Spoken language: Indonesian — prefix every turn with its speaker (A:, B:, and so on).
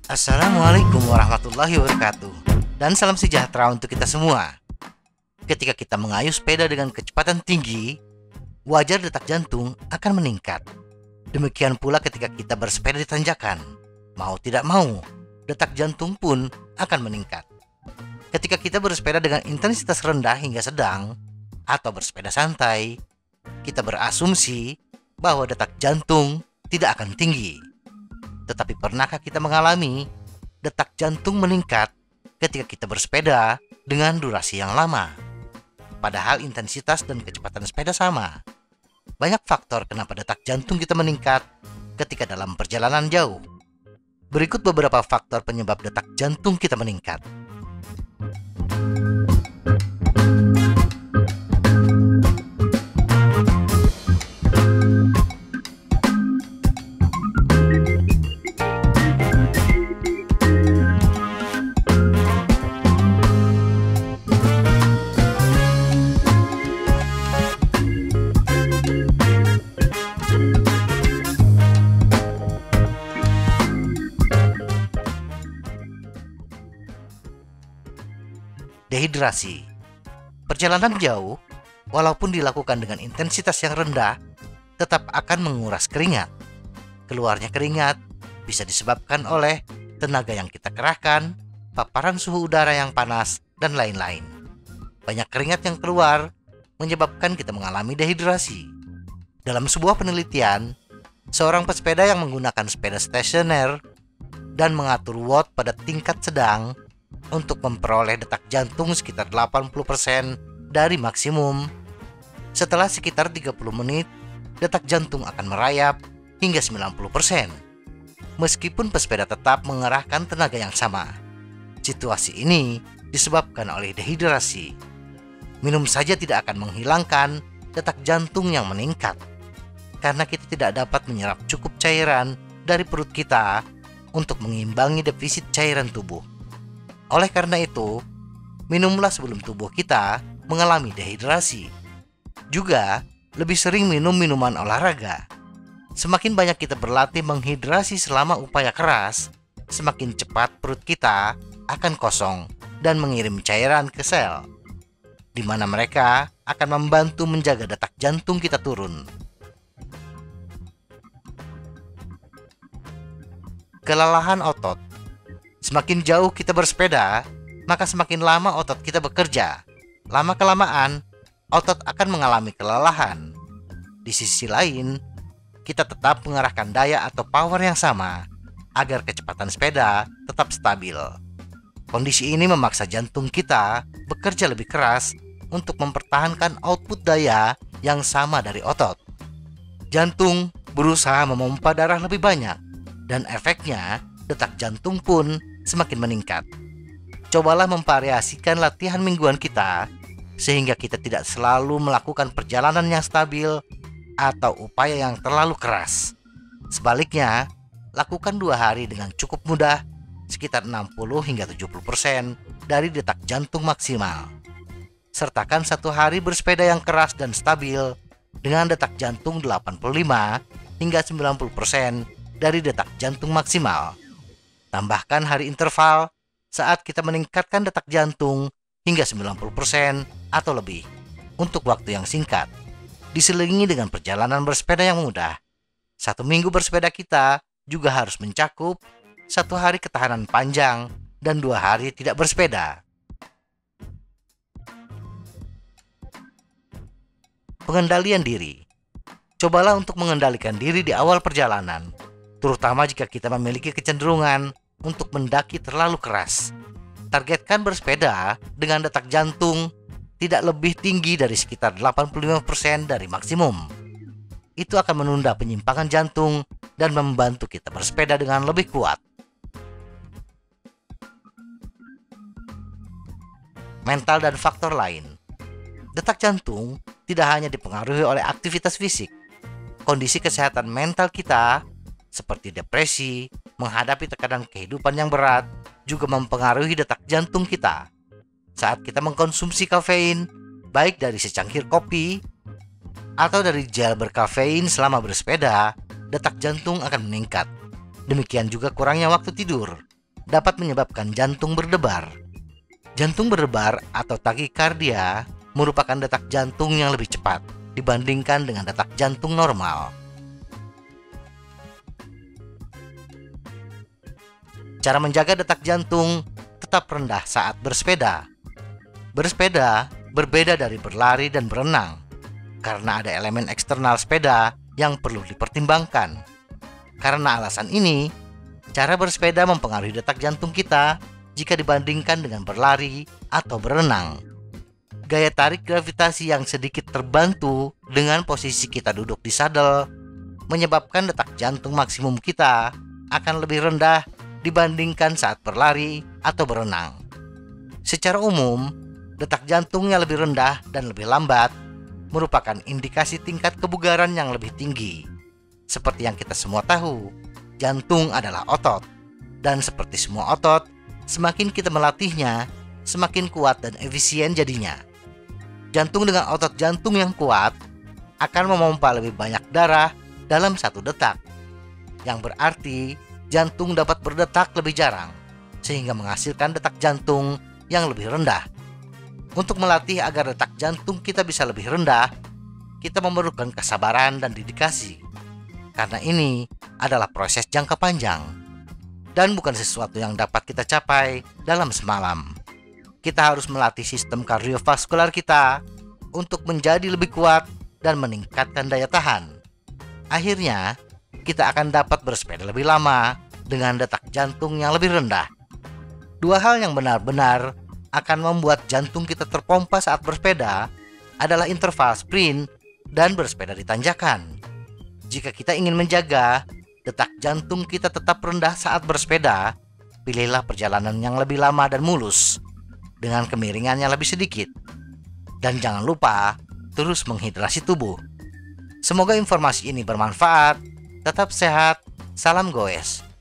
A: Assalamualaikum warahmatullahi wabarakatuh. Dan salam sejahtera untuk kita semua. Ketika kita mengayuh sepeda dengan kecepatan tinggi, wajar detak jantung akan meningkat. Demikian pula ketika kita bersepeda di tanjakan. Mau tidak mau, detak jantung pun akan meningkat. Ketika kita bersepeda dengan intensitas rendah hingga sedang, atau bersepeda santai, kita berasumsi bahwa detak jantung tidak akan tinggi. Tetapi pernahkah kita mengalami detak jantung meningkat ketika kita bersepeda dengan durasi yang lama? Padahal intensitas dan kecepatan sepeda sama. Banyak faktor kenapa detak jantung kita meningkat ketika dalam perjalanan jauh. Berikut beberapa faktor penyebab detak jantung kita meningkat. Dehidrasi. Perjalanan jauh, walaupun dilakukan dengan intensitas yang rendah, tetap akan menguras keringat. Keluarnya keringat bisa disebabkan oleh tenaga yang kita kerahkan, paparan suhu udara yang panas, dan lain-lain. Banyak keringat yang keluar menyebabkan kita mengalami dehidrasi. Dalam sebuah penelitian, seorang pesepeda yang menggunakan sepeda stasioner dan mengatur watt pada tingkat sedang untuk memperoleh detak jantung sekitar 80% dari maksimum. Setelah sekitar 30 menit, detak jantung akan merayap hingga 90%. Meskipun pesepeda tetap mengerahkan tenaga yang sama. Situasi ini disebabkan oleh dehidrasi. Minum saja tidak akan menghilangkan detak jantung yang meningkat, karena kita tidak dapat menyerap cukup cairan dari perut kita untuk mengimbangi defisit cairan tubuh. Oleh karena itu, minumlah sebelum tubuh kita mengalami dehidrasi. Juga, lebih sering minum minuman olahraga. Semakin banyak kita berlatih menghidrasi selama upaya keras, semakin cepat perut kita akan kosong dan mengirim cairan ke sel, di mana mereka akan membantu menjaga detak jantung kita turun. Kelelahan otot. Semakin jauh kita bersepeda, maka semakin lama otot kita bekerja. Lama-kelamaan, otot akan mengalami kelelahan. Di sisi lain, kita tetap mengerahkan daya atau power yang sama agar kecepatan sepeda tetap stabil. Kondisi ini memaksa jantung kita bekerja lebih keras untuk mempertahankan output daya yang sama dari otot. Jantung berusaha memompa darah lebih banyak, dan efeknya detak jantung pun semakin meningkat. Cobalah memvariasikan latihan mingguan kita sehingga kita tidak selalu melakukan perjalanan yang stabil atau upaya yang terlalu keras. Sebaliknya, lakukan 2 hari dengan cukup mudah, sekitar 60 hingga 70% dari detak jantung maksimal. Sertakan 1 hari bersepeda yang keras dan stabil dengan detak jantung 85 hingga 90% dari detak jantung maksimal. Tambahkan hari interval saat kita meningkatkan detak jantung hingga 90% atau lebih untuk waktu yang singkat. Diselingi dengan perjalanan bersepeda yang mudah. 1 minggu bersepeda kita juga harus mencakup 1 hari ketahanan panjang dan 2 hari tidak bersepeda. Pengendalian diri. Cobalah untuk mengendalikan diri di awal perjalanan, terutama jika kita memiliki kecenderungan untuk mendaki terlalu keras. Targetkan bersepeda dengan detak jantung tidak lebih tinggi dari sekitar 85% dari maksimum. Itu akan menunda penyimpangan jantung dan membantu kita bersepeda dengan lebih kuat. Mental dan faktor lain. Detak jantung tidak hanya dipengaruhi oleh aktivitas fisik. Kondisi kesehatan mental kita seperti depresi, menghadapi tekanan kehidupan yang berat, juga mempengaruhi detak jantung kita. Saat kita mengkonsumsi kafein, baik dari secangkir kopi atau dari gel berkafein selama bersepeda, detak jantung akan meningkat. Demikian juga kurangnya waktu tidur dapat menyebabkan jantung berdebar. Jantung berdebar atau takikardia merupakan detak jantung yang lebih cepat dibandingkan dengan detak jantung normal. Cara menjaga detak jantung tetap rendah saat bersepeda. Bersepeda berbeda dari berlari dan berenang karena ada elemen eksternal sepeda yang perlu dipertimbangkan. Karena alasan ini, cara bersepeda mempengaruhi detak jantung kita jika dibandingkan dengan berlari atau berenang. Gaya tarik gravitasi yang sedikit terbantu dengan posisi kita duduk di sadel menyebabkan detak jantung maksimum kita akan lebih rendah dibandingkan saat berlari atau berenang. Secara umum, detak jantung yang lebih rendah dan lebih lambat merupakan indikasi tingkat kebugaran yang lebih tinggi. Seperti yang kita semua tahu, jantung adalah otot, dan seperti semua otot, semakin kita melatihnya, semakin kuat dan efisien jadinya. Jantung dengan otot jantung yang kuat akan memompa lebih banyak darah dalam satu detak, yang berarti jantung dapat berdetak lebih jarang, sehingga menghasilkan detak jantung yang lebih rendah. Untuk melatih agar detak jantung kita bisa lebih rendah, kita memerlukan kesabaran dan dedikasi. Karena ini adalah proses jangka panjang dan bukan sesuatu yang dapat kita capai dalam semalam. Kita harus melatih sistem kardiovaskular kita untuk menjadi lebih kuat dan meningkatkan daya tahan. Akhirnya, kita akan dapat bersepeda lebih lama dengan detak jantung yang lebih rendah. Dua hal yang benar-benar akan membuat jantung kita terpompa saat bersepeda adalah interval sprint dan bersepeda di tanjakan. Jika kita ingin menjaga detak jantung kita tetap rendah saat bersepeda, pilihlah perjalanan yang lebih lama dan mulus dengan kemiringan yang lebih sedikit. Dan jangan lupa terus menghidrasi tubuh. Semoga informasi ini bermanfaat. Tetap sehat. Salam goes.